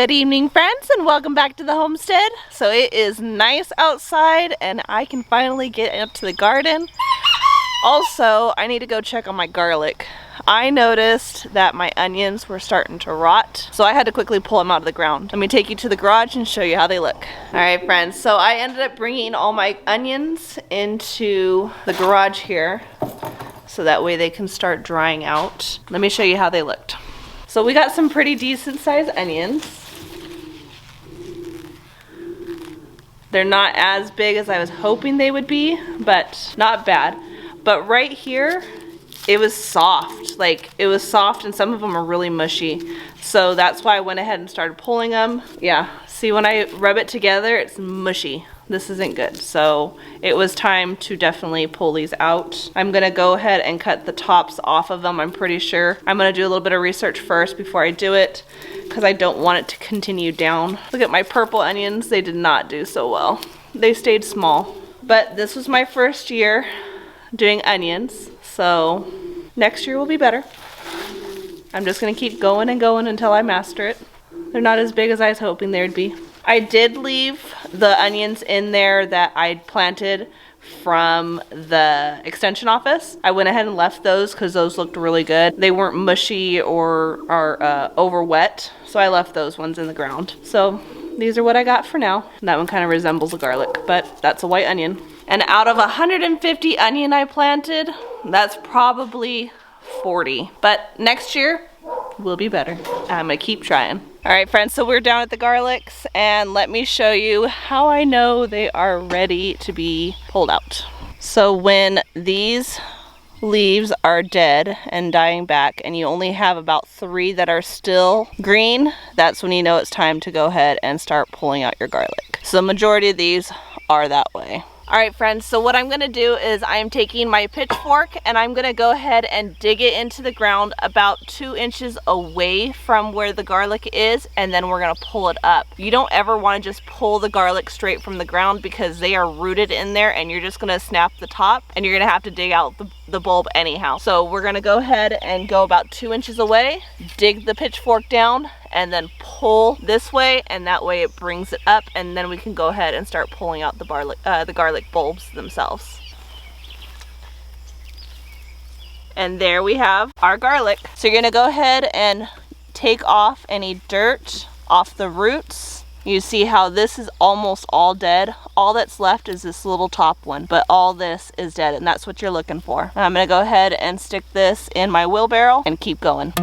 Good evening, friends, and welcome back to the homestead. So it is nice outside and I can finally get up to the garden. Also, I need to go check on my garlic. I noticed that my onions were starting to rot, so I had to quickly pull them out of the ground. Let me take you to the garage and show you how they look. All right, friends, so I ended up bringing all my onions into the garage here, so that way they can start drying out. Let me show you how they looked. So we got some pretty decent sized onions. They're not as big as I was hoping they would be, but not bad. But right here, it was soft. Like, it was soft and some of them are really mushy. So that's why I went ahead and started pulling them. Yeah, see, when I rub it together, it's mushy. This isn't good. So it was time to definitely pull these out. I'm gonna go ahead and cut the tops off of them, I'm pretty sure. I'm gonna do a little bit of research first before I do it, because I don't want it to continue down. Look at my purple onions, they did not do so well. They stayed small. But this was my first year doing onions, so next year will be better. I'm just gonna keep going and going until I master it. They're not as big as I was hoping they would be. I did leave the onions in there that I'd planted from the extension office. I went ahead and left those because those looked really good. They weren't mushy or over wet, so I left those ones in the ground. So these are what I got for now. That one kind of resembles a garlic, but that's a white onion. And out of 150 onion I planted, that's probably 40. But next year will be better. I'm gonna keep trying. All right, friends, so we're down at the garlics, and let me show you how I know they are ready to be pulled out. So when these leaves are dead and dying back and you only have about 3 that are still green, that's when you know it's time to go ahead and start pulling out your garlic. So the majority of these are that way. All right, friends, so what I'm gonna do is I'm taking my pitchfork and I'm gonna go ahead and dig it into the ground about 2 inches away from where the garlic is, and then we're gonna pull it up. You don't ever wanna just pull the garlic straight from the ground because they are rooted in there and you're just gonna snap the top and you're gonna have to dig out the bulb anyhow. So we're gonna go ahead and go about 2 inches away, dig the pitchfork down, and then pull this way, and that way it brings it up, and then we can go ahead and start pulling out the garlic bulbs themselves. And there we have our garlic. So you're gonna go ahead and take off any dirt off the roots. You see how this is almost all dead. All that's left is this little top one, but all this is dead, and that's what you're looking for. I'm gonna go ahead and stick this in my wheelbarrow and keep going.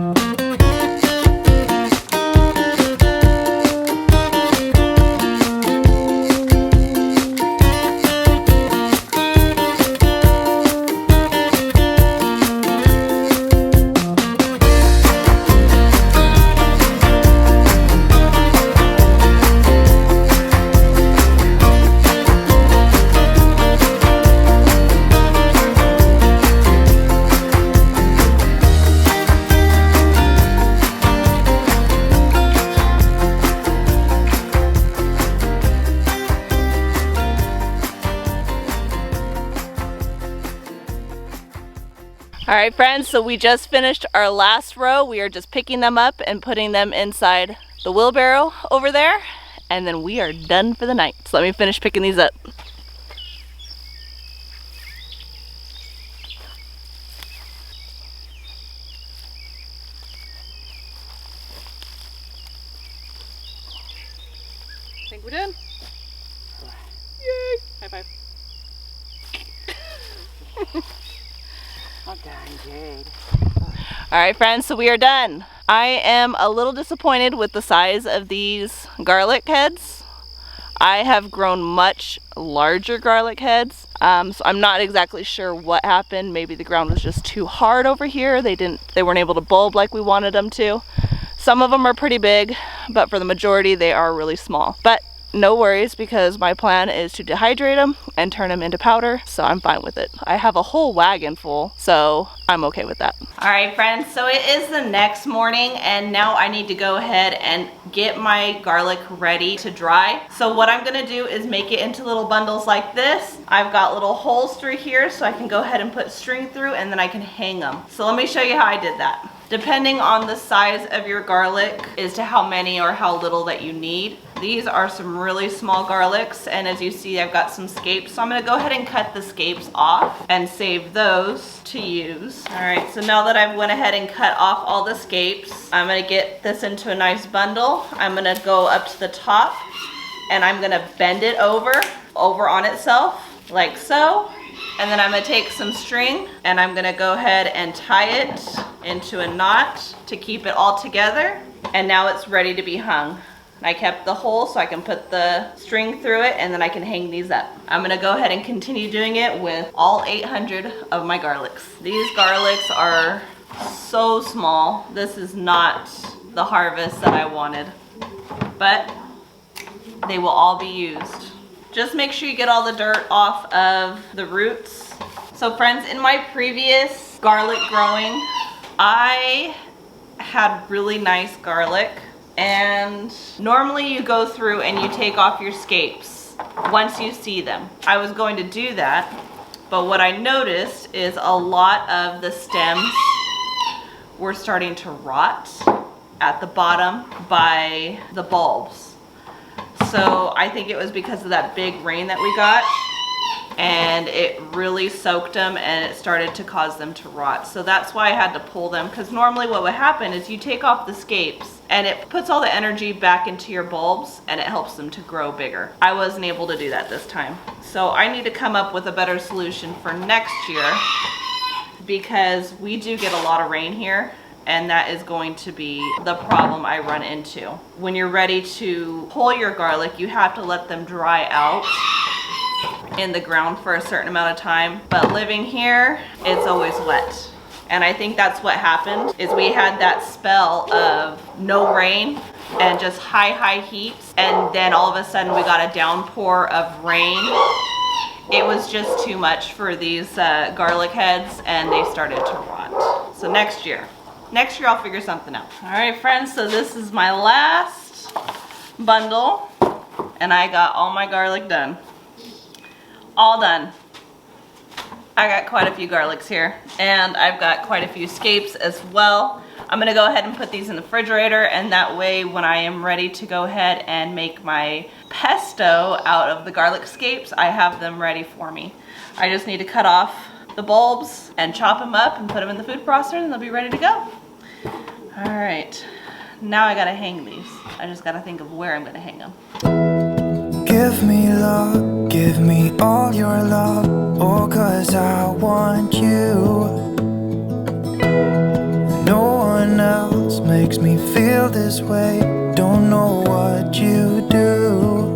All right, friends, so we just finished our last row. We are just picking them up and putting them inside the wheelbarrow over there, and then we are done for the night. So let me finish picking these up. I think we're done. Yay! High five. Oh, darn Jade. All right, friends, so we are done. I am a little disappointed with the size of these garlic heads. I have grown much larger garlic heads, so I'm not exactly sure what happened. Maybe the ground was just too hard over here. They weren't able to bulb like we wanted them to. Some of them are pretty big, but for the majority, they are really small. But no worries, because my plan is to dehydrate them and turn them into powder, so I'm fine with it. I have a whole wagon full, so I'm okay with that. All right, friends, so it is the next morning, and now I need to go ahead and get my garlic ready to dry. So what I'm gonna do is make it into little bundles like this. I've got little holes through here, so I can go ahead and put string through, and then I can hang them. So let me show you how I did that. depending on the size of your garlic as to how many or how little that you need. These are some really small garlics, and as you see, I've got some scapes. So I'm gonna go ahead and cut the scapes off and save those to use. All right, so now that I've went ahead and cut off all the scapes, I'm gonna get this into a nice bundle. I'm gonna go up to the top and I'm gonna bend it over on itself, like so. And then I'm gonna take some string and I'm gonna go ahead and tie it into a knot to keep it all together. And now it's ready to be hung. I kept the hole so I can put the string through it and then I can hang these up. I'm gonna go ahead and continue doing it with all 800 of my garlics. These garlics are so small. This is not the harvest that I wanted, but they will all be used. Just make sure you get all the dirt off of the roots. So friends, in my previous garlic growing, I had really nice garlic, and normally you go through and you take off your scapes once you see them. I was going to do that, but what I noticed is a lot of the stems were starting to rot at the bottom by the bulbs. So I think it was because of that big rain that we got, and it really soaked them and it started to cause them to rot. So that's why I had to pull them, because normally what would happen is you take off the scapes and it puts all the energy back into your bulbs and it helps them to grow bigger. I wasn't able to do that this time. So I need to come up with a better solution for next year, because we do get a lot of rain here. And that is going to be the problem I run into. When you're ready to pull your garlic, you have to let them dry out in the ground for a certain amount of time. But living here, it's always wet. And I think that's what happened, is we had that spell of no rain and just high heat. And then all of a sudden we got a downpour of rain. It was just too much for these garlic heads and they started to rot. So next year I'll figure something out. All right, friends, so this is my last bundle and I got all my garlic done. All done. I got quite a few garlics here and I've got quite a few scapes as well. I'm gonna go ahead and put these in the refrigerator, and that way when I am ready to go ahead and make my pesto out of the garlic scapes, I have them ready for me. I just need to cut off the bulbs and chop them up and put them in the food processor and they'll be ready to go. All right, now I gotta hang these. I just gotta think of where I'm gonna hang them. Give me love, give me all your love, oh, 'cause I want you. No one else makes me feel this way, don't know what you do.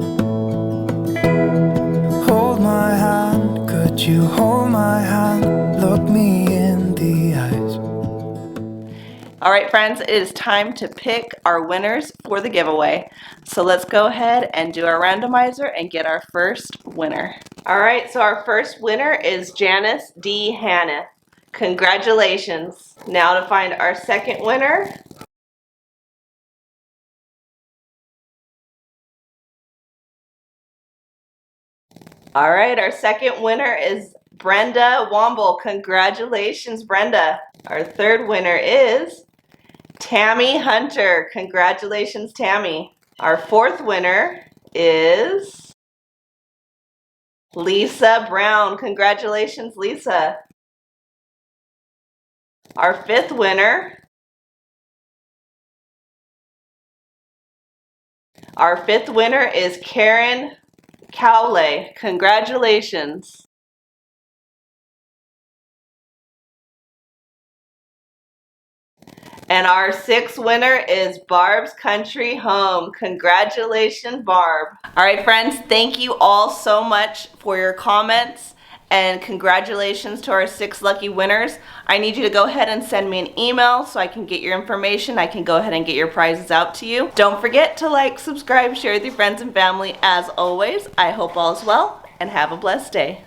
Hold my hand, could you hold my hand, look me in the eyes. All right, friends, it is time to pick our winners for the giveaway. So let's go ahead and do our randomizer and get our first winner. All right, so our first winner is Janice D. Hannah. Congratulations. Now to find our second winner. All right, our second winner is Brenda Womble. Congratulations, Brenda. Our third winner is Tammy Hunter. Congratulations, Tammy. Our fourth winner is Lisa Brown. Congratulations, Lisa. Our fifth winner is Karen Cowley. Congratulations. And our sixth winner is Barb's Country Home. Congratulations, Barb. All right, friends, thank you all so much for your comments, and congratulations to our 6 lucky winners. I need you to go ahead and send me an email so I can get your information. I can go ahead and get your prizes out to you. Don't forget to like, subscribe, share with your friends and family. As always, I hope all is well and have a blessed day.